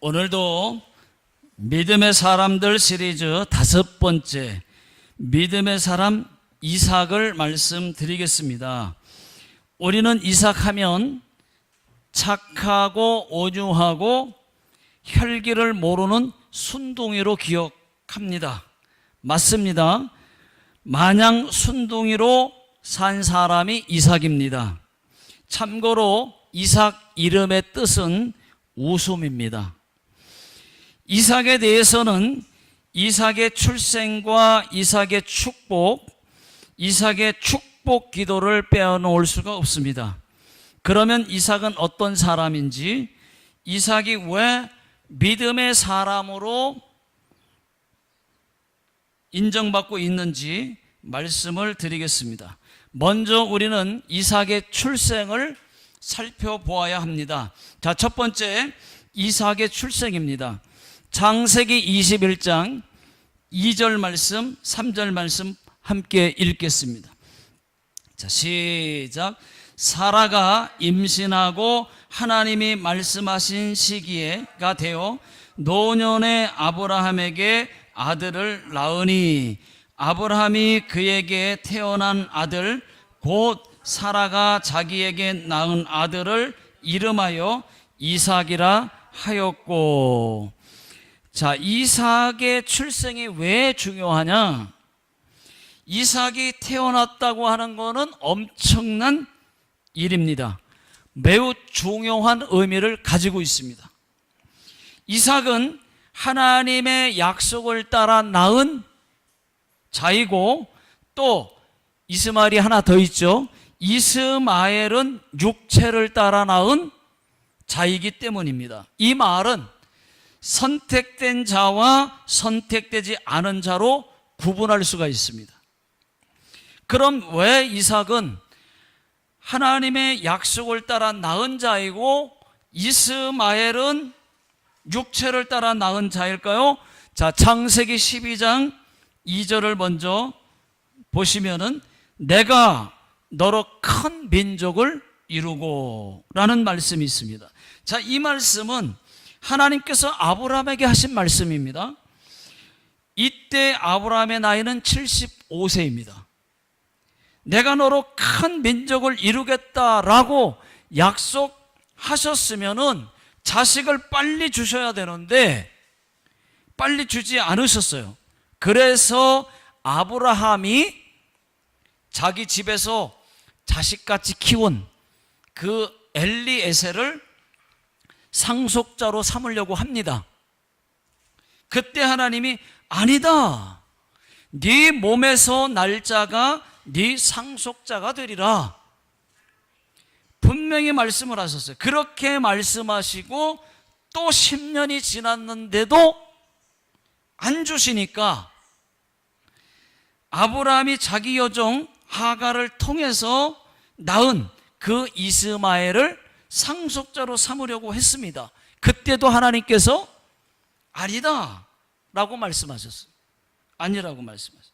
오늘도 믿음의 사람들 시리즈 5번째 믿음의 사람 이삭을 말씀드리겠습니다. 우리는 이삭하면 착하고 온유하고 혈기를 모르는 순둥이로 기억합니다. 맞습니다. 마냥 순둥이로 산 사람이 이삭입니다. 참고로 이삭 이름의 뜻은 웃음입니다. 이삭에 대해서는 이삭의 출생과 이삭의 축복 기도를 빼놓을 수가 없습니다. 그러면 이삭은 어떤 사람인지, 이삭이 왜 믿음의 사람으로 인정받고 있는지 말씀을 드리겠습니다. 먼저 우리는 이삭의 출생을 살펴보아야 합니다. 자, 첫 번째 이삭의 출생입니다. 창세기 21장 2절 말씀, 3절 말씀 함께 읽겠습니다. 자, 시작. 사라가 임신하고 하나님이 말씀하신 시기가 되어 노년의 아브라함에게 아들을 낳으니 아브라함이 그에게 태어난 아들 곧 사라가 자기에게 낳은 아들을 이름하여 이삭이라 하였고. 자, 이삭의 출생이 왜 중요하냐? 이삭이 태어났다고 하는 것은 엄청난 일입니다. 매우 중요한 의미를 가지고 있습니다. 이삭은 하나님의 약속을 따라 낳은 자이고, 또 이스마엘이 하나 더 있죠. 이스마엘은 육체를 따라 낳은 자이기 때문입니다. 이 말은 선택된 자와 선택되지 않은 자로 구분할 수가 있습니다. 그럼 왜 이삭은 하나님의 약속을 따라 낳은 자이고 이스마엘은 육체를 따라 낳은 자일까요? 자, 창세기 12장 2절을 먼저 보시면은 내가 너로 큰 민족을 이루고 라는 말씀이 있습니다. 자, 이 말씀은 하나님께서 아브라함에게 하신 말씀입니다. 이때 아브라함의 나이는 75세입니다. 내가 너로 큰 민족을 이루겠다라고 약속하셨으면은 자식을 빨리 주셔야 되는데 빨리 주지 않으셨어요. 그래서 아브라함이 자기 집에서 자식같이 키운 그 엘리에셀을 상속자로 삼으려고 합니다. 그때 하나님이 아니다, 네 몸에서 날 자가 네 상속자가 되리라 분명히 말씀을 하셨어요. 그렇게 말씀하시고 또 10년이 지났는데도 안 주시니까 아브라함이 자기 여종 하갈을 통해서 낳은 그 이스마엘을 상속자로 삼으려고 했습니다. 그때도 하나님께서 아니다 라고 말씀하셨어요. 아니라고 말씀하셨어요.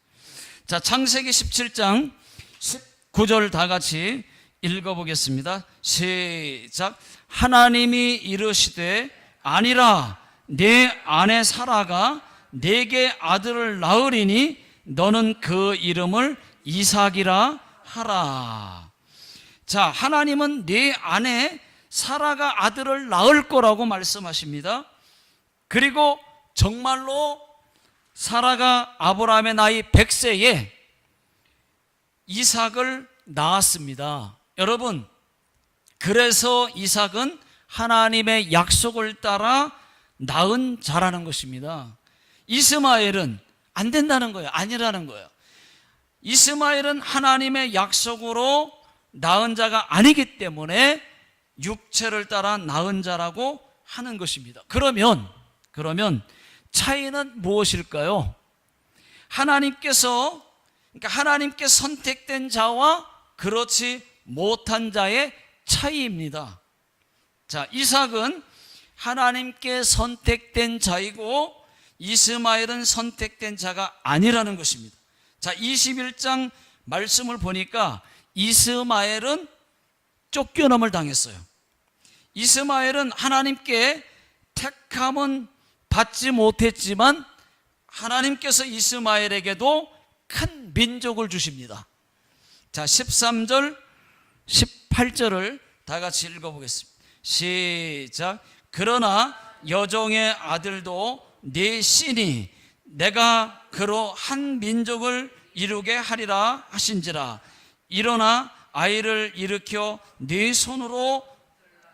자, 창세기 17장 19절 다 같이 읽어보겠습니다. 시작. 하나님이 이르시되 아니라 내 아내 사라가 내게 아들을 낳으리니 너는 그 이름을 이삭이라 하라. 자, 하나님은 내 아내 사라가 아들을 낳을 거라고 말씀하십니다. 그리고 정말로 사라가 아브라함의 나이 100세에 이삭을 낳았습니다. 여러분, 그래서 이삭은 하나님의 약속을 따라 낳은 자라는 것입니다. 이스마엘은 안 된다는 거예요. 아니라는 거예요. 이스마엘은 하나님의 약속으로 낳은 자가 아니기 때문에 육체를 따라 낳은 자라고 하는 것입니다. 그러면 차이는 무엇일까요? 하나님께 선택된 자와 그렇지 못한 자의 차이입니다. 자, 이삭은 하나님께 선택된 자이고 이스마엘은 선택된 자가 아니라는 것입니다. 자, 21장 말씀을 보니까 이스마엘은 쫓겨남을 당했어요. 이스마엘은 하나님께 택함은 받지 못했지만 하나님께서 이스마엘에게도 큰 민족을 주십니다. 자, 13절 18절을 다 같이 읽어보겠습니다. 시작. 그러나 여종의 아들도 네 씨니 내가 그로 한 민족을 이루게 하리라 하신지라. 일어나 아이를 일으켜 네 손으로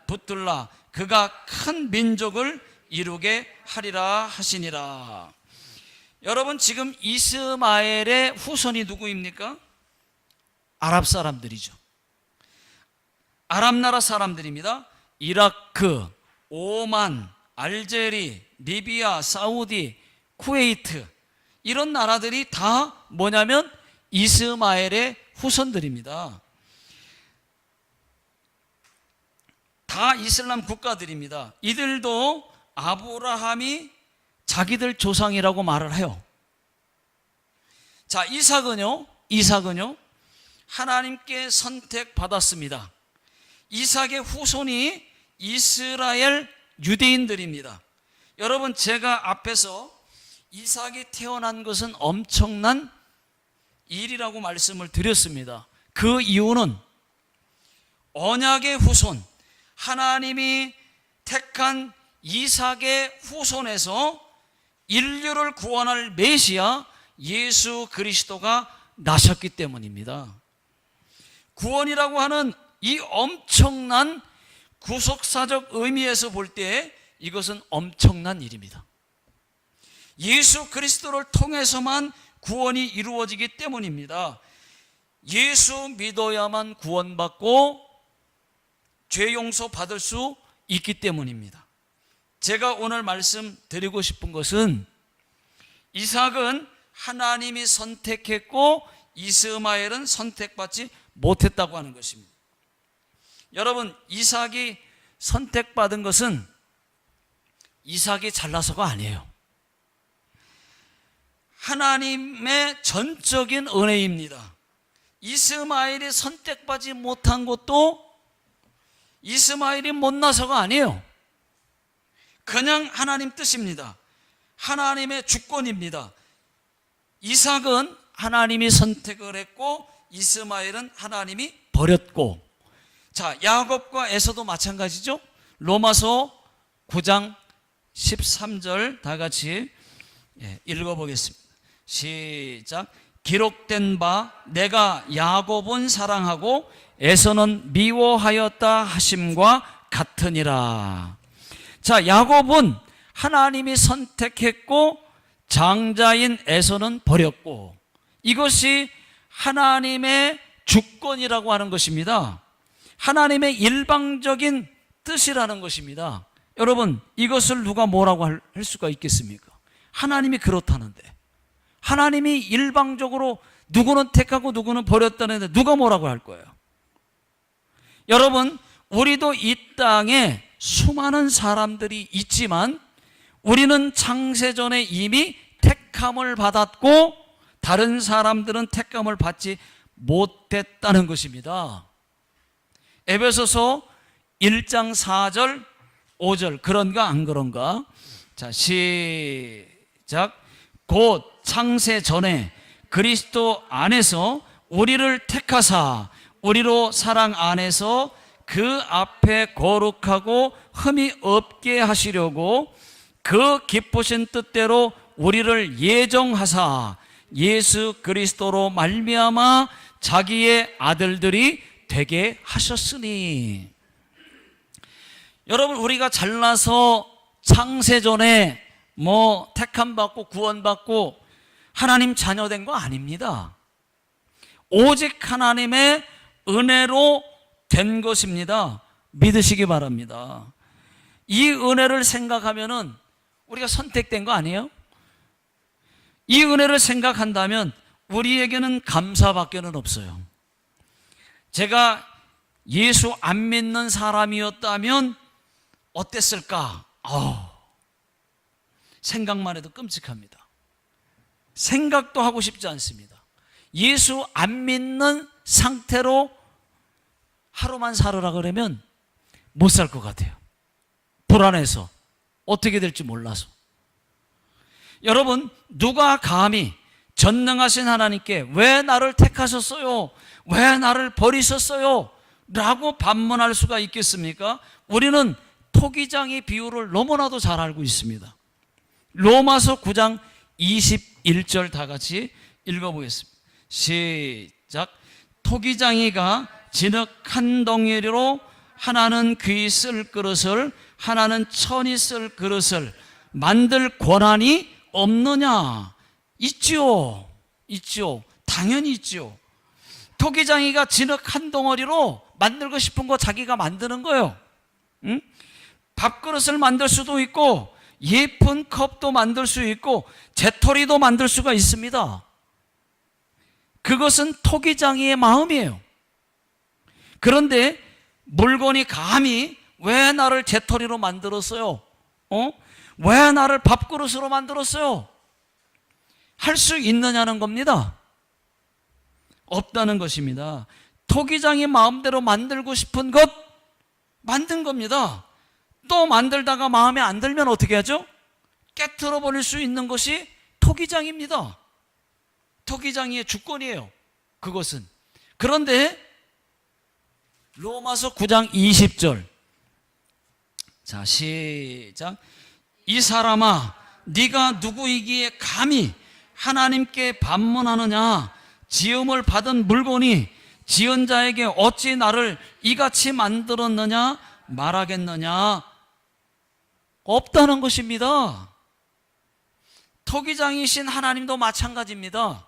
붙들라. 그가 큰 민족을 이루게 하리라 하시니라. 여러분, 지금 이스마엘의 후손이 누구입니까? 아랍 사람들이죠. 아랍 나라 사람들입니다. 이라크, 오만, 알제리, 리비아, 사우디, 쿠웨이트, 이런 나라들이 다 뭐냐면 이스마엘의 후손들입니다. 다 이슬람 국가들입니다. 이들도 아브라함이 자기들 조상이라고 말을 해요. 자, 이삭은요 하나님께 선택받았습니다. 이삭의 후손이 이스라엘 유대인들입니다. 여러분, 제가 앞에서 이삭이 태어난 것은 엄청난 일이라고 말씀을 드렸습니다. 그 이유는 언약의 후손, 하나님이 택한 이삭의 후손에서 인류를 구원할 메시아 예수 그리스도가 나셨기 때문입니다. 구원이라고 하는 이 엄청난 구속사적 의미에서 볼 때 이것은 엄청난 일입니다. 예수 그리스도를 통해서만 구원이 이루어지기 때문입니다. 예수 믿어야만 구원받고 죄 용서 받을 수 있기 때문입니다. 제가 오늘 말씀드리고 싶은 것은 이삭은 하나님이 선택했고 이스마엘은 선택받지 못했다고 하는 것입니다. 여러분, 이삭이 선택받은 것은 이삭이 잘나서가 아니에요. 하나님의 전적인 은혜입니다. 이스마엘이 선택받지 못한 것도 이스마엘이 못나서가 아니에요. 그냥 하나님 뜻입니다. 하나님의 주권입니다. 이삭은 하나님이 선택을 했고 이스마엘은 하나님이 버렸고, 자, 야곱과 에서도 마찬가지죠. 로마서 9장 13절 다 같이 읽어보겠습니다. 시작. 기록된 바 내가 야곱은 사랑하고 에서는 미워하였다 하심과 같으니라. 자, 야곱은 하나님이 선택했고 장자인 에서는 버렸고, 이것이 하나님의 주권이라고 하는 것입니다. 하나님의 일방적인 뜻이라는 것입니다. 여러분, 이것을 누가 뭐라고 할 수가 있겠습니까? 하나님이 그렇다는데, 하나님이 일방적으로 누구는 택하고 누구는 버렸다는데 누가 뭐라고 할 거예요? 여러분, 우리도 이 땅에 수많은 사람들이 있지만 우리는 창세전에 이미 택함을 받았고 다른 사람들은 택함을 받지 못했다는 것입니다. 에베소서 1장 4절 5절 그런가 안 그런가? 자, 시작. 곧 창세 전에 그리스도 안에서 우리를 택하사 우리로 사랑 안에서 그 앞에 거룩하고 흠이 없게 하시려고 그 기쁘신 뜻대로 우리를 예정하사 예수 그리스도로 말미암아 자기의 아들들이 되게 하셨으니. 여러분, 우리가 잘나서 창세전에 택함 받고 구원 받고 하나님 자녀된 거 아닙니다. 오직 하나님의 은혜로 된 것입니다. 믿으시기 바랍니다. 이 은혜를 생각하면은 우리가 선택된 거 아니에요? 이 은혜를 생각한다면 우리에게는 감사밖에는 없어요. 제가 예수 안 믿는 사람이었다면 어땠을까? 생각만 해도 끔찍합니다. 생각도 하고 싶지 않습니다. 예수 안 믿는 상태로 하루만 살으라 그러면 못 살 것 같아요. 불안해서, 어떻게 될지 몰라서. 여러분, 누가 감히 전능하신 하나님께 왜 나를 택하셨어요? 왜 나를 버리셨어요? 라고 반문할 수가 있겠습니까? 우리는 토기장의 비유를 너무나도 잘 알고 있습니다. 로마서 9장 21절 다 같이 읽어보겠습니다. 시작. 토기장이가 진흙 한 덩어리로 하나는 귀 쓸 그릇을 하나는 천이 쓸 그릇을 만들 권한이 없느냐? 있지요. 있지요. 당연히 있지요. 토기장이가 진흙 한 덩어리로 만들고 싶은 거 자기가 만드는 거예요. 응? 밥그릇을 만들 수도 있고 예쁜 컵도 만들 수 있고 재떨이도 만들 수가 있습니다. 그것은 토기장이의 마음이에요. 그런데 물건이 감히 왜 나를 재떨이로 만들었어요? 왜 나를 밥그릇으로 만들었어요? 할 수 있느냐는 겁니다. 없다는 것입니다. 토기장이 마음대로 만들고 싶은 것 만든 겁니다. 또 만들다가 마음에 안 들면 어떻게 하죠? 깨트려 버릴 수 있는 것이 토기장입니다. 토기장이의 주권이에요. 그것은. 그런데 로마서 9장 20절. 자, 시작. 이 사람아, 네가 누구이기에 감히 하나님께 반문하느냐? 지음을 받은 물건이 지은 자에게 어찌 나를 이같이 만들었느냐 말하겠느냐? 없다는 것입니다. 토기장이신 하나님도 마찬가지입니다.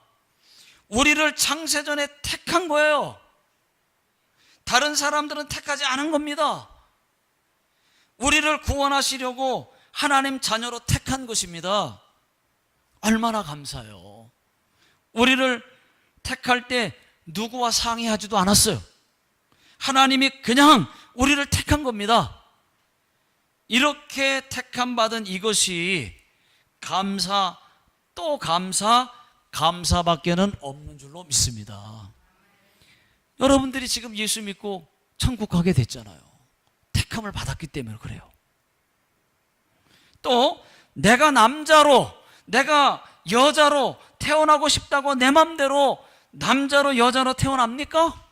우리를 창세전에 택한 거예요. 다른 사람들은 택하지 않은 겁니다. 우리를 구원하시려고 하나님 자녀로 택한 것입니다. 얼마나 감사해요. 우리를 택할 때 누구와 상의하지도 않았어요. 하나님이 그냥 우리를 택한 겁니다. 이렇게 택함 받은 이것이 감사 또 감사, 감사밖에는 없는 줄로 믿습니다. 여러분들이 지금 예수 믿고 천국 가게 됐잖아요. 택함을 받았기 때문에 그래요. 또 내가 남자로, 내가 여자로 태어나고 싶다고 내 맘대로 남자로 여자로 태어납니까?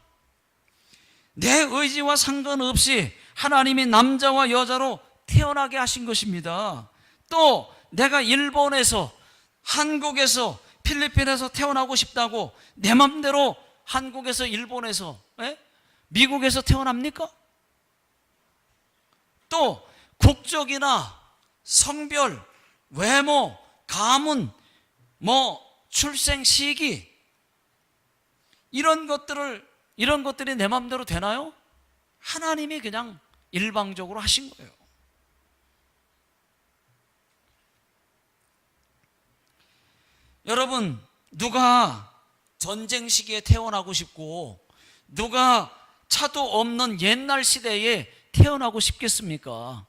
내 의지와 상관없이 하나님이 남자와 여자로 태어나게 하신 것입니다. 또 내가 일본에서, 한국에서, 필리핀에서 태어나고 싶다고 내 맘대로 한국에서, 일본에서, 미국에서 태어납니까? 또 국적이나 성별, 외모, 가문, 출생 시기 이런 것들이 내 마음대로 되나요? 하나님이 그냥 일방적으로 하신 거예요. 여러분, 누가 전쟁 시기에 태어나고 싶고 누가 차도 없는 옛날 시대에 태어나고 싶겠습니까?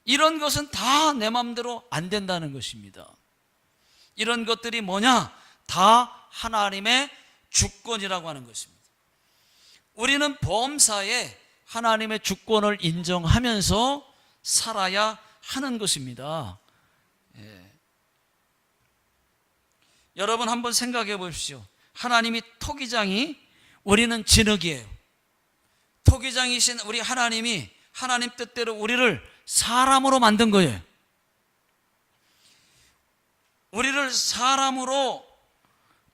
이런 것은 다 내 마음대로 안 된다는 것입니다. 이런 것들이 뭐냐? 다 하나님의 주권이라고 하는 것입니다. 우리는 범사에 하나님의 주권을 인정하면서 살아야 하는 것입니다. 여러분 한번 생각해 보십시오. 하나님이 토기장이, 우리는 진흙이에요. 토기장이신 우리 하나님이 하나님 뜻대로 우리를 사람으로 만든 거예요. 우리를 사람으로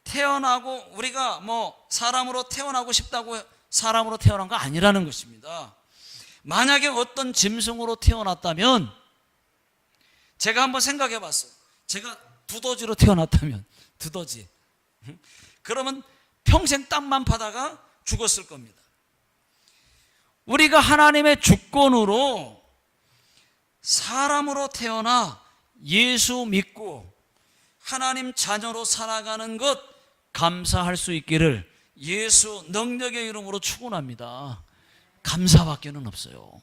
태어나고, 우리가 사람으로 태어나고 싶다고 사람으로 태어난 거 아니라는 것입니다. 만약에 어떤 짐승으로 태어났다면, 제가 한번 생각해 봤어요. 제가 두더지로 태어났다면, 두더지, 그러면 평생 땅만 파다가 죽었을 겁니다. 우리가 하나님의 주권으로 사람으로 태어나 예수 믿고 하나님 자녀로 살아가는 것 감사할 수 있기를 예수 능력의 이름으로 축원합니다. 감사밖에는 없어요.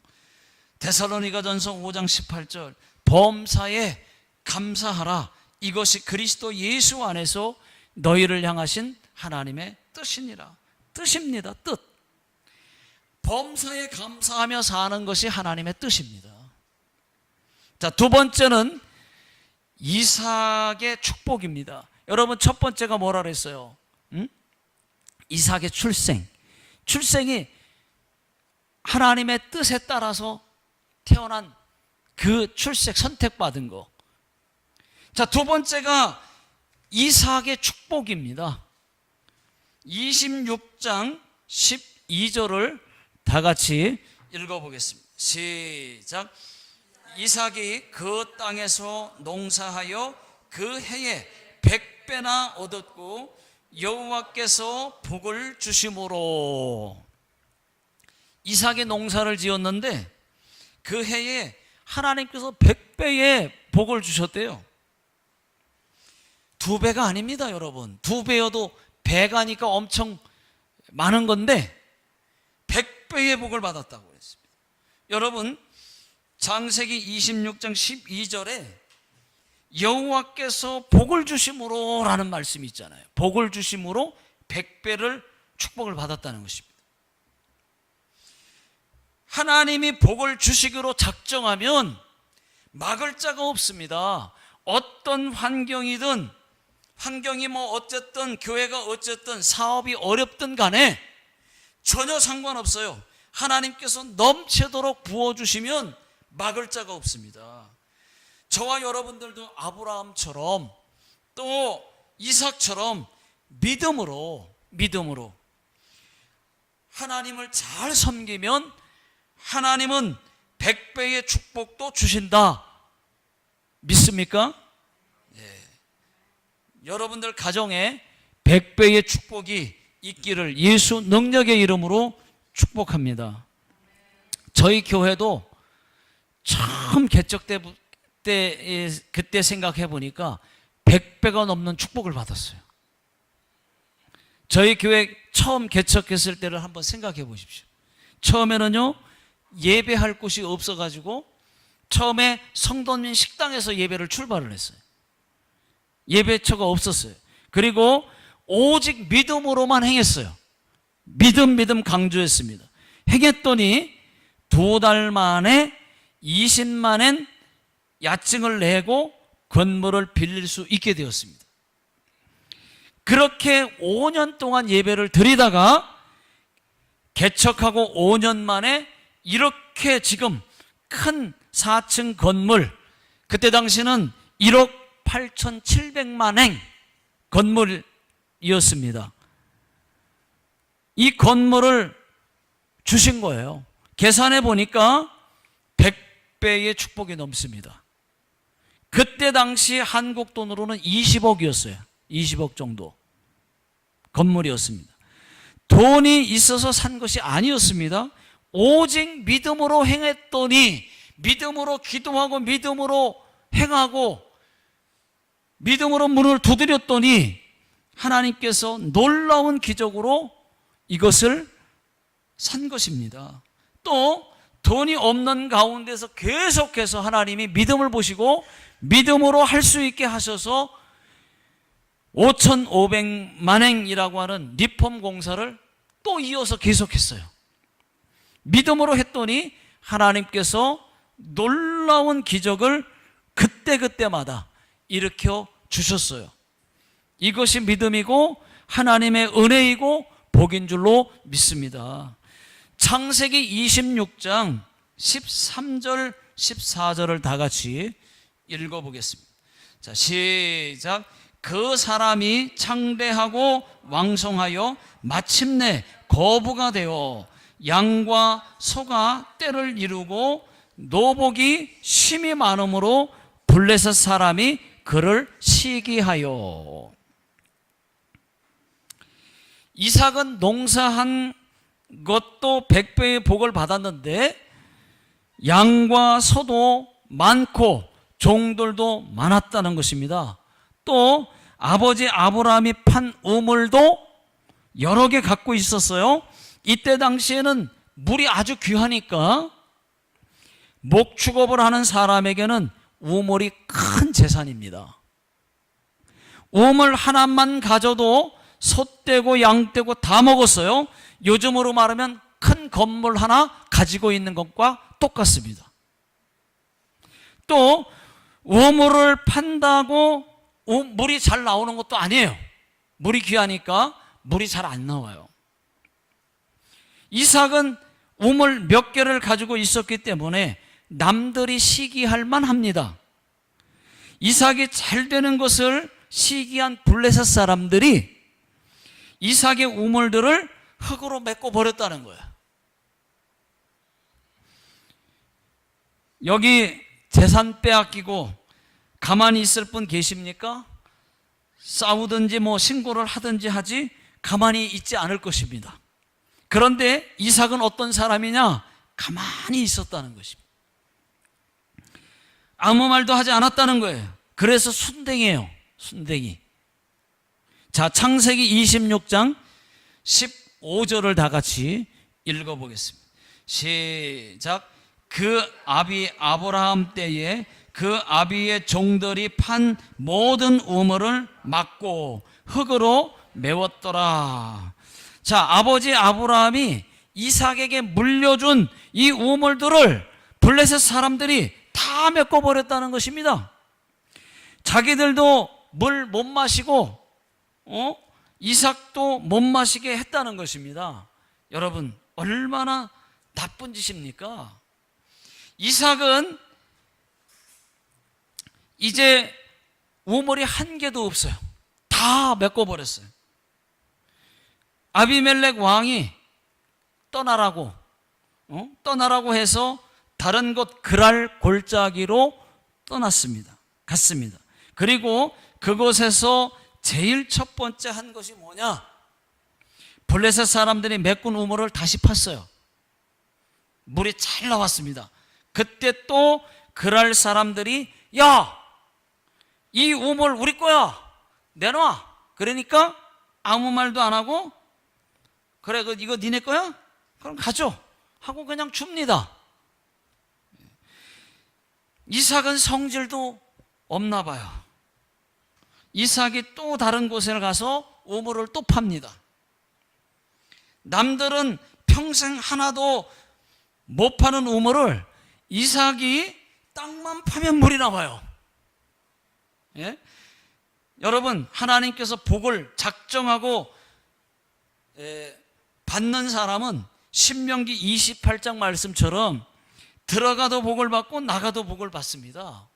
데살로니가전서 5장 18절, 범사에 감사하라. 이것이 그리스도 예수 안에서 너희를 향하신 하나님의 뜻이니라. 뜻입니다. 뜻. 범사에 감사하며 사는 것이 하나님의 뜻입니다. 자, 두 번째는 이삭의 축복입니다. 여러분, 첫 번째가 뭐라 그랬어요? 이삭의 출생이 하나님의 뜻에 따라서 태어난 그 출생, 선택받은 거. 자, 두 번째가 이삭의 축복입니다. 26장 12절을 다 같이 읽어보겠습니다. 시작. 이삭이 그 땅에서 농사하여 그 해에 100배나 얻었고 여호와께서 복을 주심으로. 이삭이 농사를 지었는데 그 해에 하나님께서 100배의 복을 주셨대요. 2배가 아닙니다, 여러분. 2배여도 배가니까 엄청 많은 건데 100배의 복을 받았다고 그랬습니다. 여러분, 창세기 26장 12절에 여호와께서 복을 주심으로 라는 말씀이 있잖아요. 복을 주심으로 100배를 축복을 받았다는 것입니다. 하나님이 복을 주시기로 작정하면 막을 자가 없습니다. 어떤 환경이든, 환경이 뭐 어쨌든, 교회가 어쨌든, 사업이 어렵든 간에 전혀 상관없어요. 하나님께서 넘치도록 부어주시면 막을 자가 없습니다. 저와 여러분들도 아브라함처럼 또 이삭처럼 믿음으로 하나님을 잘 섬기면 하나님은 100배의 축복도 주신다. 믿습니까? 예. 여러분들 가정에 100배의 축복이 있기를 예수 능력의 이름으로 축복합니다. 저희 교회도 처음 개척 그때 생각해 보니까 100배가 넘는 축복을 받았어요. 저희 교회 처음 개척했을 때를 한번 생각해 보십시오. 처음에는요, 예배할 곳이 없어가지고 처음에 성도님 식당에서 예배를 출발을 했어요. 예배처가 없었어요. 그리고 오직 믿음으로만 행했어요. 믿음 강조했습니다. 행했더니 2달 만에 20만엔 야증을 내고 건물을 빌릴 수 있게 되었습니다. 그렇게 5년 동안 예배를 드리다가 개척하고 5년 만에 이렇게 지금 큰 4층 건물, 그때 당시는 1억 8,700만 행 건물이었습니다. 이 건물을 주신 거예요. 계산해 보니까 100배의 축복이 넘습니다. 그때 당시 한국 돈으로는 20억이었어요. 20억 정도 건물이었습니다. 돈이 있어서 산 것이 아니었습니다. 오직 믿음으로 행했더니, 믿음으로 기도하고 믿음으로 행하고 믿음으로 문을 두드렸더니 하나님께서 놀라운 기적으로 이것을 산 것입니다. 또 돈이 없는 가운데서 계속해서 하나님이 믿음을 보시고 믿음으로 할 수 있게 하셔서 5,500만 행이라고 하는 리폼 공사를 또 이어서 계속했어요. 믿음으로 했더니 하나님께서 놀라운 기적을 그때마다 일으켜 주셨어요. 이것이 믿음이고 하나님의 은혜이고 복인 줄로 믿습니다. 창세기 26장 13절 14절을 다 같이 읽어보겠습니다. 자, 시작. 그 사람이 창대하고 왕성하여 마침내 거부가 되어 양과 소가 떼를 이루고 노복이 심히 많음으로 블레셋 사람이 그를 시기하여. 이삭은 농사한 것도 100배의 복을 받았는데 양과 소도 많고 종들도 많았다는 것입니다. 또 아버지 아브라함이 판 우물도 여러 개 갖고 있었어요. 이때 당시에는 물이 아주 귀하니까 목축업을 하는 사람에게는 우물이 큰 재산입니다. 우물 하나만 가져도 소 떼고 양 떼고 다 먹었어요. 요즘으로 말하면 큰 건물 하나 가지고 있는 것과 똑같습니다. 또 우물을 판다고 물이 잘 나오는 것도 아니에요. 물이 귀하니까 물이 잘 안 나와요. 이삭은 우물 몇 개를 가지고 있었기 때문에 남들이 시기할 만합니다. 이삭이 잘 되는 것을 시기한 블레셋 사람들이 이삭의 우물들을 흙으로 메꿔 버렸다는 거예요. 여기 재산 빼앗기고 가만히 있을 분 계십니까? 싸우든지 신고를 하든지 하지 가만히 있지 않을 것입니다. 그런데 이삭은 어떤 사람이냐? 가만히 있었다는 것입니다. 아무 말도 하지 않았다는 거예요. 그래서 순댕이에요. 순댕이. 자, 창세기 26장 15절을 다 같이 읽어보겠습니다. 시작. 그 아비 아브라함 때에 그 아비의 종들이 판 모든 우물을 막고 흙으로 메웠더라. 자, 아버지 아브라함이 이삭에게 물려준 이 우물들을 블레셋 사람들이 다 메꿔버렸다는 것입니다. 자기들도 물 못 마시고 이삭도 못 마시게 했다는 것입니다. 여러분, 얼마나 나쁜 짓입니까? 이삭은 이제 우물이 한 개도 없어요. 다 메꿔버렸어요. 아비멜렉 왕이 떠나라고 해서 다른 곳 그랄 골짜기로 갔습니다. 그리고 그곳에서 제일 첫 번째 한 것이 뭐냐? 블레셋 사람들이 메꾼 우물을 다시 팠어요. 물이 잘 나왔습니다. 그때 또 그랄 사람들이 야, 이 우물 우리 거야, 내놔. 그러니까 아무 말도 안 하고 그래, 이거 니네 거야? 그럼 가져 하고 그냥 줍니다. 이삭은 성질도 없나 봐요. 이삭이 또 다른 곳에 가서 우물을 또 팝니다. 남들은 평생 하나도 못 파는 우물을 이삭이 땅만 파면 물이 나와요. 예? 여러분, 하나님께서 복을 작정하고 받는 사람은 신명기 28장 말씀처럼 들어가도 복을 받고 나가도 복을 받습니다.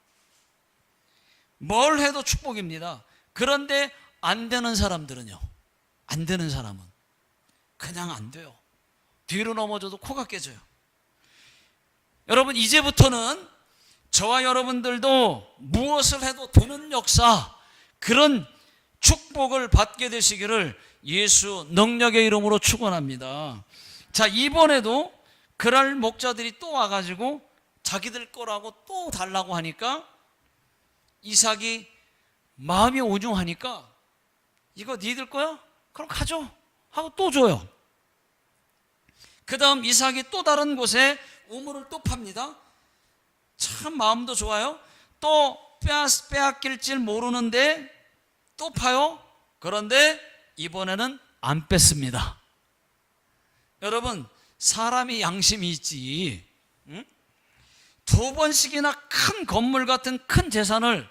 뭘 해도 축복입니다. 그런데 안 되는 사람들은요, 안 되는 사람은 그냥 안 돼요. 뒤로 넘어져도 코가 깨져요. 여러분, 이제부터는 저와 여러분들도 무엇을 해도 되는 역사, 그런 축복을 받게 되시기를 예수 능력의 이름으로 축원합니다. 자, 이번에도 그랄 목자들이 또 와가지고 자기들 거라고 또 달라고 하니까 이삭이 마음이 온유하니까 이거 니들 거야? 그럼 가져 하고 또 줘요. 그 다음 이삭이 또 다른 곳에 우물을 또 팝니다. 참 마음도 좋아요. 또 빼앗길 줄 모르는데 또 파요. 그런데 이번에는 안 뺐습니다. 여러분, 사람이 양심이 있지. 응? 두 번씩이나 큰 건물 같은 큰 재산을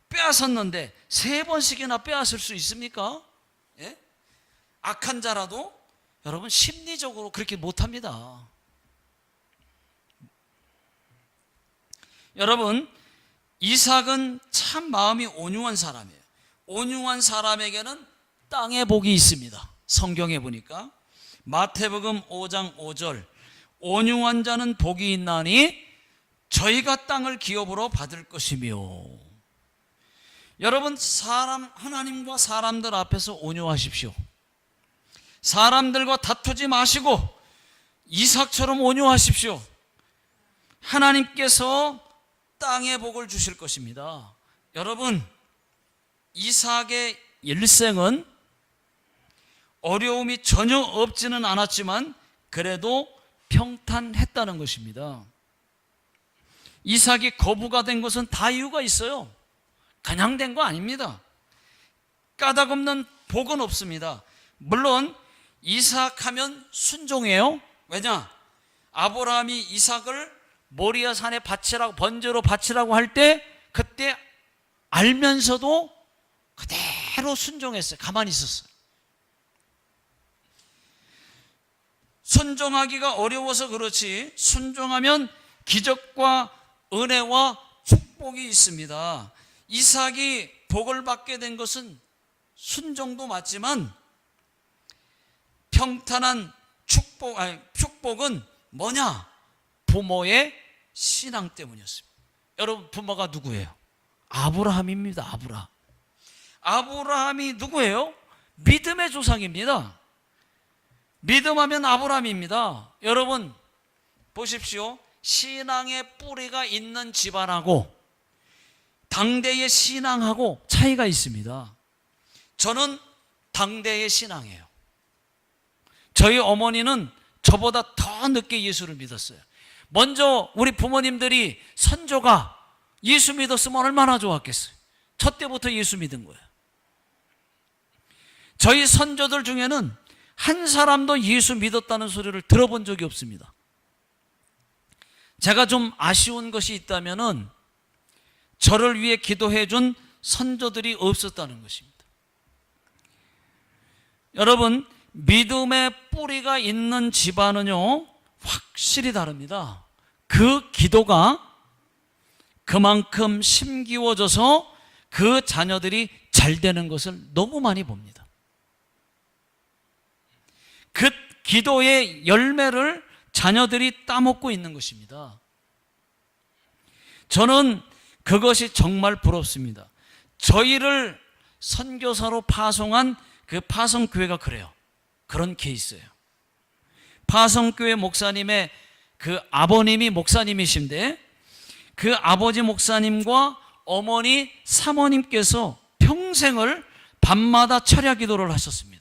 빼앗았는데 세 번씩이나 빼앗을 수 있습니까? 예? 악한 자라도 여러분 심리적으로 그렇게 못합니다. 여러분, 이삭은 참 마음이 온유한 사람이에요. 온유한 사람에게는 땅의 복이 있습니다. 성경에 보니까 마태복음 5장 5절, 온유한 자는 복이 있나니 저희가 땅을 기업으로 받을 것이며. 여러분, 하나님과 사람들 앞에서 온유하십시오. 사람들과 다투지 마시고 이삭처럼 온유하십시오. 하나님께서 땅의 복을 주실 것입니다. 여러분, 이삭의 일생은 어려움이 전혀 없지는 않았지만 그래도 평탄했다는 것입니다. 이삭이 거부가 된 것은 다 이유가 있어요. 그냥 된 거 아닙니다. 까닭 없는 복은 없습니다. 물론 이삭하면 순종해요. 왜냐? 아브라함이 이삭을 모리아 산에 바치라고, 번제로 바치라고 할 때 그때 알면서도 그대로 순종했어요. 가만히 있었어요. 순종하기가 어려워서 그렇지, 순종하면 기적과 은혜와 축복이 있습니다. 이삭이 복을 받게 된 것은 순종도 맞지만 평탄한 축복은 뭐냐? 부모의 신앙 때문이었습니다. 여러분, 부모가 누구예요? 아브라함입니다. 아브라함이 누구예요? 믿음의 조상입니다. 믿음하면 아브라함입니다. 여러분 보십시오. 신앙의 뿌리가 있는 집안하고 당대의 신앙하고 차이가 있습니다. 저는 당대의 신앙이에요. 저희 어머니는 저보다 더 늦게 예수를 믿었어요. 먼저 우리 부모님들이 선조가 예수 믿었으면 얼마나 좋았겠어요. 첫 때부터 예수 믿은 거예요. 저희 선조들 중에는 한 사람도 예수 믿었다는 소리를 들어본 적이 없습니다. 제가 좀 아쉬운 것이 있다면은 저를 위해 기도해 준 선조들이 없었다는 것입니다. 여러분, 믿음의 뿌리가 있는 집안은요, 확실히 다릅니다. 그 기도가 그만큼 심기워져서 그 자녀들이 잘 되는 것을 너무 많이 봅니다. 그 기도의 열매를 자녀들이 따먹고 있는 것입니다. 저는 그것이 정말 부럽습니다. 저희를 선교사로 파송한 그 파송교회가 그래요. 그런 케이스예요. 파송교회 목사님의 그 아버님이 목사님이신데 그 아버지 목사님과 어머니 사모님께서 평생을 밤마다 철야 기도를 하셨습니다.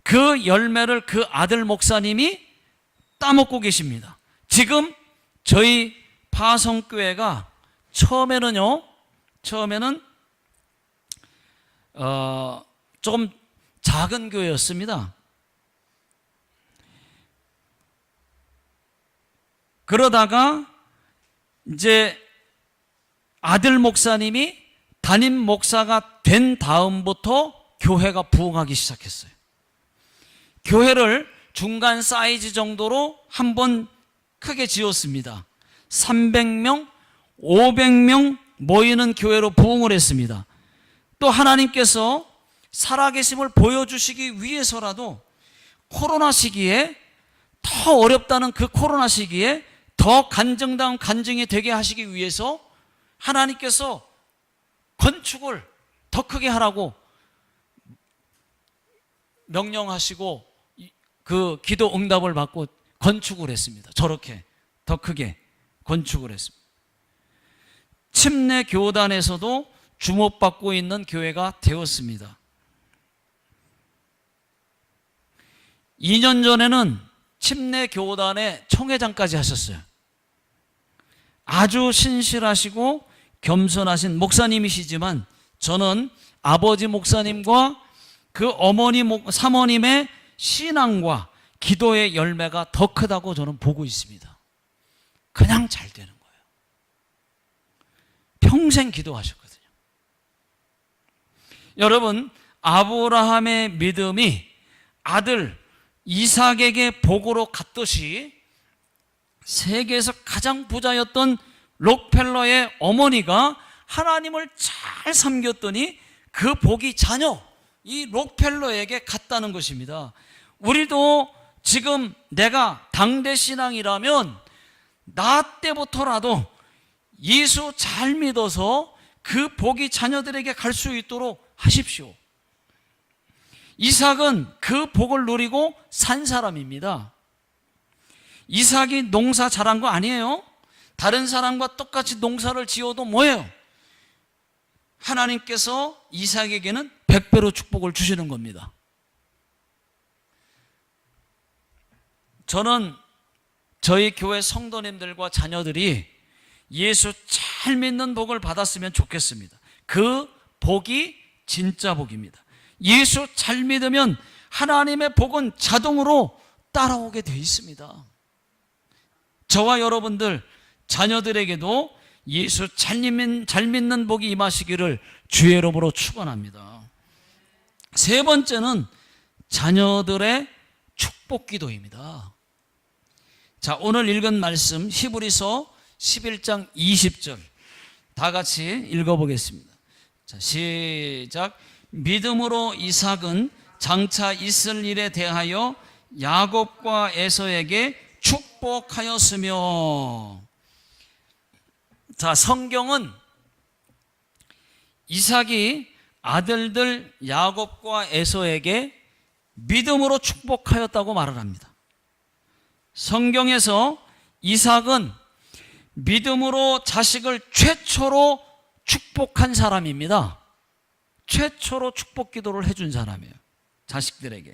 그 열매를 그 아들 목사님이 따먹고 계십니다. 지금 저희 파송교회가 처음에는 조금 작은 교회였습니다. 그러다가 이제 아들 목사님이 담임 목사가 된 다음부터 교회가 부흥하기 시작했어요. 교회를 중간 사이즈 정도로 한번 크게 지었습니다. 300명, 500명 모이는 교회로 부흥을 했습니다. 또 하나님께서 살아계심을 보여주시기 위해서라도 코로나 시기에, 더 어렵다는 그 코로나 시기에 더 간증다운 간증이 되게 하시기 위해서 하나님께서 건축을 더 크게 하라고 명령하시고 그 기도 응답을 받고 건축을 했습니다. 저렇게 더 크게 건축을 했습니다. 침례 교단에서도 주목받고 있는 교회가 되었습니다. 2년 전에는 침례 교단의 총회장까지 하셨어요. 아주 신실하시고 겸손하신 목사님이시지만 저는 아버지 목사님과 그 어머니 사모님의 신앙과 기도의 열매가 더 크다고 저는 보고 있습니다. 그냥 잘 되는 거예요. 평생 기도하셨거든요. 여러분, 아브라함의 믿음이 아들 이삭에게 복으로 갔듯이 세계에서 가장 부자였던 록펠러의 어머니가 하나님을 잘 섬겼더니 그 복이 자녀 이 록펠러에게 갔다는 것입니다. 우리도 지금 내가 당대 신앙이라면 나 때부터라도 예수 잘 믿어서 그 복이 자녀들에게 갈 수 있도록 하십시오. 이삭은 그 복을 누리고 산 사람입니다. 이삭이 농사 잘한 거 아니에요. 다른 사람과 똑같이 농사를 지어도 뭐예요? 하나님께서 이삭에게는 100배로 축복을 주시는 겁니다. 저는 저희 교회 성도님들과 자녀들이 예수 잘 믿는 복을 받았으면 좋겠습니다. 그 복이 진짜 복입니다. 예수 잘 믿으면 하나님의 복은 자동으로 따라오게 돼 있습니다. 저와 여러분들 자녀들에게도 예수 잘 믿는 복이 임하시기를 주의 이름으로 축원합니다. 세 번째는 자녀들의 축복 기도입니다. 자, 오늘 읽은 말씀 히브리서 11장 20절 다 같이 읽어보겠습니다. 자, 시작. 믿음으로 이삭은 장차 있을 일에 대하여 야곱과 에서에게 축복하였으며. 자, 성경은 이삭이 아들들 야곱과 에서에게 믿음으로 축복하였다고 말을 합니다. 성경에서 이삭은 믿음으로 자식을 최초로 축복한 사람입니다. 최초로 축복 기도를 해준 사람이에요. 자식들에게.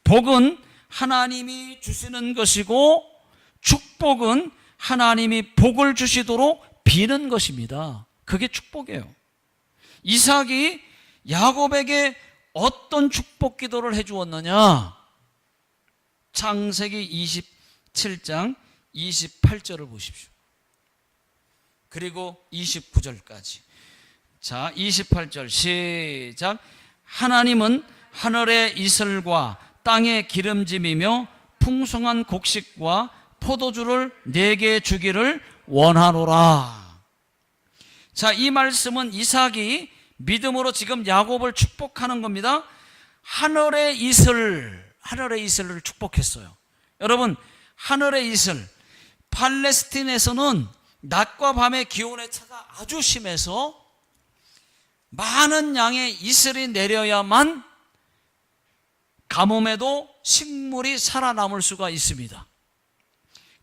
복은 하나님이 주시는 것이고 축복은 하나님이 복을 주시도록 비는 것입니다. 그게 축복이에요. 이삭이 야곱에게 어떤 축복 기도를 해주었느냐? 창세기 27장 28절을 보십시오. 그리고 29절까지. 자, 28절 시작. 하나님은 하늘의 이슬과 땅의 기름짐이며 풍성한 곡식과 포도주를 내게 주기를 원하노라. 자, 이 말씀은 이삭이 믿음으로 지금 야곱을 축복하는 겁니다. 하늘의 이슬을 축복했어요. 여러분, 하늘의 이슬, 팔레스틴에서는 낮과 밤의 기온의 차가 아주 심해서 많은 양의 이슬이 내려야만 가뭄에도 식물이 살아남을 수가 있습니다.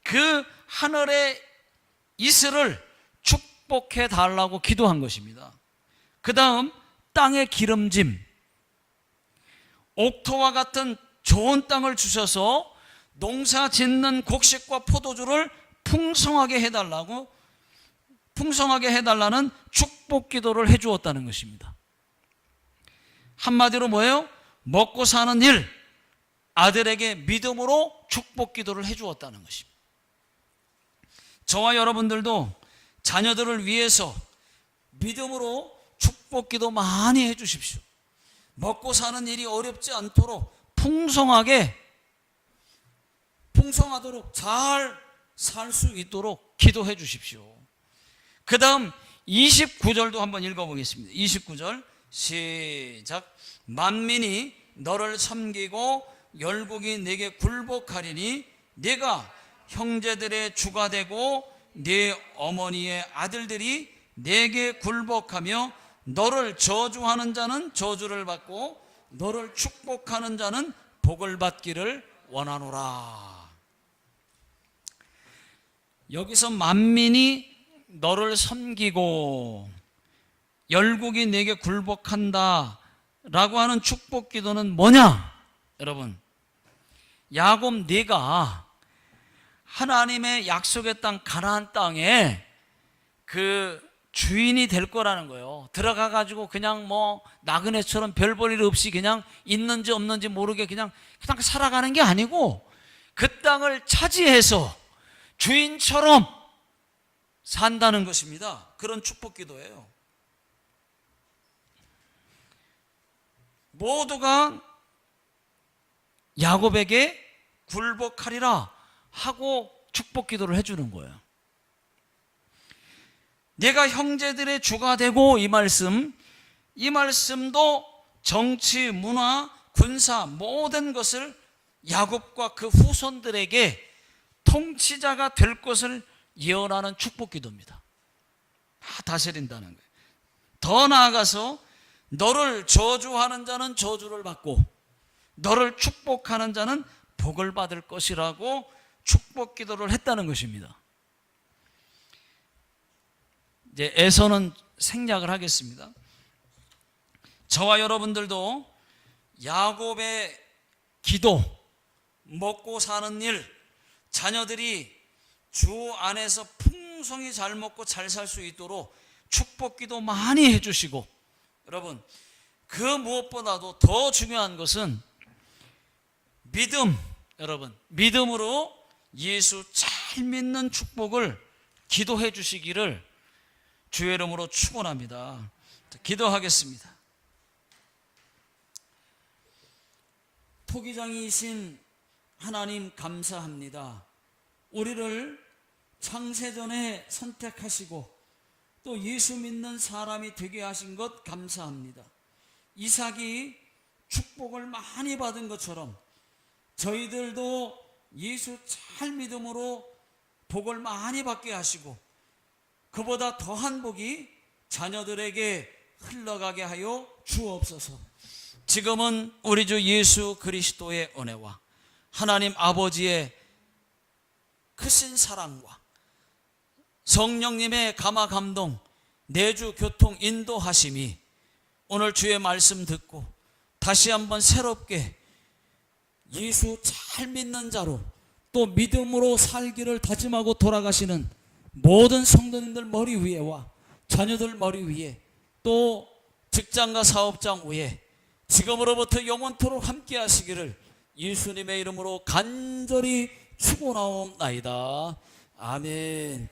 그 하늘의 이슬을 축복해 달라고 기도한 것입니다. 그 다음 땅의 기름짐, 옥토와 같은 좋은 땅을 주셔서 농사 짓는 곡식과 포도주를 풍성하게 해달라는 축복 기도를 해주었다는 것입니다. 한마디로 뭐예요? 먹고 사는 일, 아들에게 믿음으로 축복 기도를 해주었다는 것입니다. 저와 여러분들도 자녀들을 위해서 믿음으로 축복 기도 많이 해주십시오. 먹고 사는 일이 어렵지 않도록 풍성하도록 잘 살 수 있도록 기도해 주십시오. 그 다음 29절도 한번 읽어보겠습니다. 29절 시작. 만민이 너를 섬기고 열국이 내게 굴복하리니 네가 형제들의 주가 되고 네 어머니의 아들들이 내게 굴복하며 너를 저주하는 자는 저주를 받고 너를 축복하는 자는 복을 받기를 원하노라. 여기서 만민이 너를 섬기고 열국이 내게 굴복한다 라고 하는 축복 기도는 뭐냐? 여러분, 야곱 네가 하나님의 약속의 땅 가나안 땅에 그 주인이 될 거라는 거예요. 들어가 가지고 그냥 뭐 나그네처럼 별 볼 일 없이 그냥 있는지 없는지 모르게 그냥 살아가는 게 아니고 그 땅을 차지해서 주인처럼 산다는 것입니다. 그런 축복 기도예요. 모두가 야곱에게 굴복하리라 하고 축복 기도를 해주는 거예요. 내가 형제들의 주가 되고, 이 말씀도 정치, 문화, 군사 모든 것을 야곱과 그 후손들에게 통치자가 될 것을 예언하는 축복 기도입니다. 다 다스린다는 거예요. 더 나아가서 너를 저주하는 자는 저주를 받고 너를 축복하는 자는 복을 받을 것이라고 축복 기도를 했다는 것입니다. 이제 에서는 생략을 하겠습니다. 저와 여러분들도 야곱의 기도, 먹고 사는 일, 자녀들이 주 안에서 풍성히 잘 먹고 잘 살 수 있도록 축복 기도 많이 해주시고, 여러분, 그 무엇보다도 더 중요한 것은 믿음, 여러분 믿음으로 예수 잘 믿는 축복을 기도해 주시기를 주의 이름으로 축원합니다. 기도하겠습니다. 토기장이신 하나님 감사합니다. 우리를 창세전에 선택하시고 또 예수 믿는 사람이 되게 하신 것 감사합니다. 이삭이 축복을 많이 받은 것처럼 저희들도 예수 잘 믿음으로 복을 많이 받게 하시고 그보다 더한 복이 자녀들에게 흘러가게 하여 주옵소서. 지금은 우리 주 예수 그리스도의 은혜와 하나님 아버지의 크신 사랑과 성령님의 감화 감동, 내주 교통 인도하심이 오늘 주의 말씀 듣고 다시 한번 새롭게 예수 잘 믿는 자로 또 믿음으로 살기를 다짐하고 돌아가시는 모든 성도님들 머리 위에와 자녀들 머리 위에 또 직장과 사업장 위에 지금으로부터 영원토록 함께 하시기를 예수님의 이름으로 간절히 축원하옵나이다. 아멘.